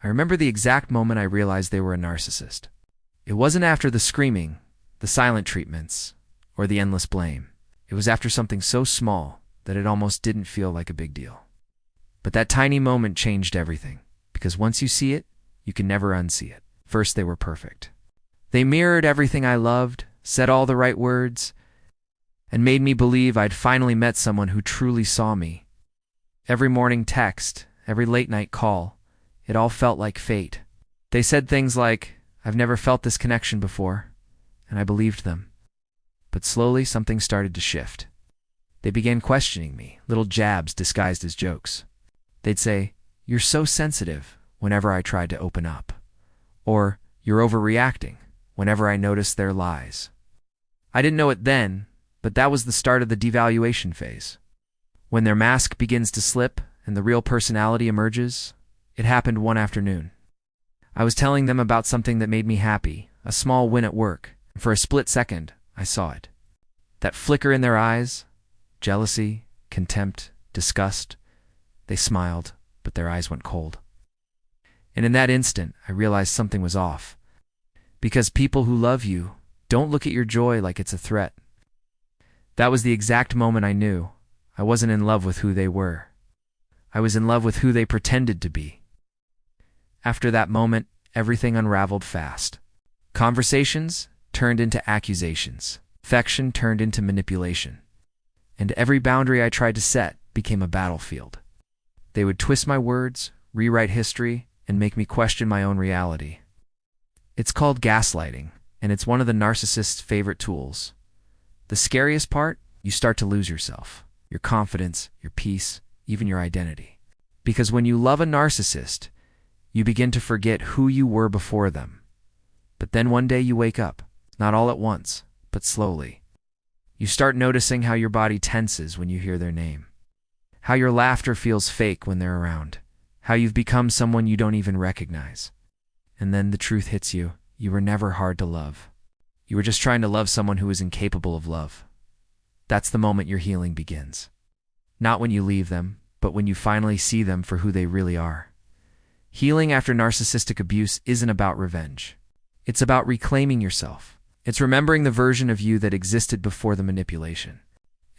I remember the exact moment I realized they were a narcissist. It wasn't after the screaming, the silent treatments, or the endless blame. It was after something so small that it almost didn't feel like a big deal. But that tiny moment changed everything, because once you see it, you can never unsee it. First, they were perfect. They mirrored everything I loved, said all the right words, and made me believe I'd finally met someone who truly saw me. Every morning text, every late-night call, it all felt like fate. They said things like, "I've never felt this connection before," and I believed them. But slowly, something started to shift. They began questioning me, little jabs disguised as jokes. They'd say, "You're so sensitive," whenever I tried to open up. Or, "You're overreacting," whenever I noticed their lies. I didn't know it then, but that was the start of the devaluation phase. When their mask begins to slip and the real personality emerges, it happened one afternoon. I was telling them about something that made me happy, a small win at work, and for a split second, I saw it. That flicker in their eyes, jealousy, contempt, disgust. They smiled, but their eyes went cold. And in that instant, I realized something was off. Because people who love you don't look at your joy like it's a threat. That was the exact moment I knew I wasn't in love with who they were. I was in love with who they pretended to be. After that moment, everything unraveled fast. Conversations turned into accusations. Affection turned into manipulation. And every boundary I tried to set became a battlefield. They would twist my words, rewrite history, and make me question my own reality. It's called gaslighting, and it's one of the narcissist's favorite tools. The scariest part, you start to lose yourself, your confidence, your peace, even your identity. Because when you love a narcissist, you begin to forget who you were before them. But then one day you wake up, not all at once, but slowly. You start noticing how your body tenses when you hear their name, how your laughter feels fake when they're around, how you've become someone you don't even recognize. And then the truth hits you. You were never hard to love. You were just trying to love someone who was incapable of love. That's the moment your healing begins. Not when you leave them, but when you finally see them for who they really are. Healing after narcissistic abuse isn't about revenge. It's about reclaiming yourself. It's remembering the version of you that existed before the manipulation.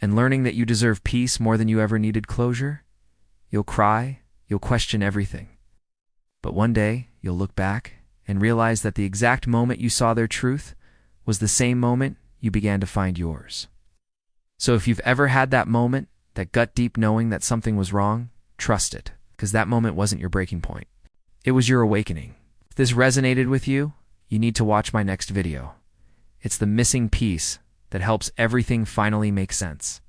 And learning that you deserve peace more than you ever needed closure. You'll cry, you'll question everything. But one day, you'll look back and realize that the exact moment you saw their truth was the same moment you began to find yours. So if you've ever had that moment, that gut-deep knowing that something was wrong, trust it, because that moment wasn't your breaking point. It was your awakening. If this resonated with you, you need to watch my next video. It's the missing piece that helps everything finally make sense.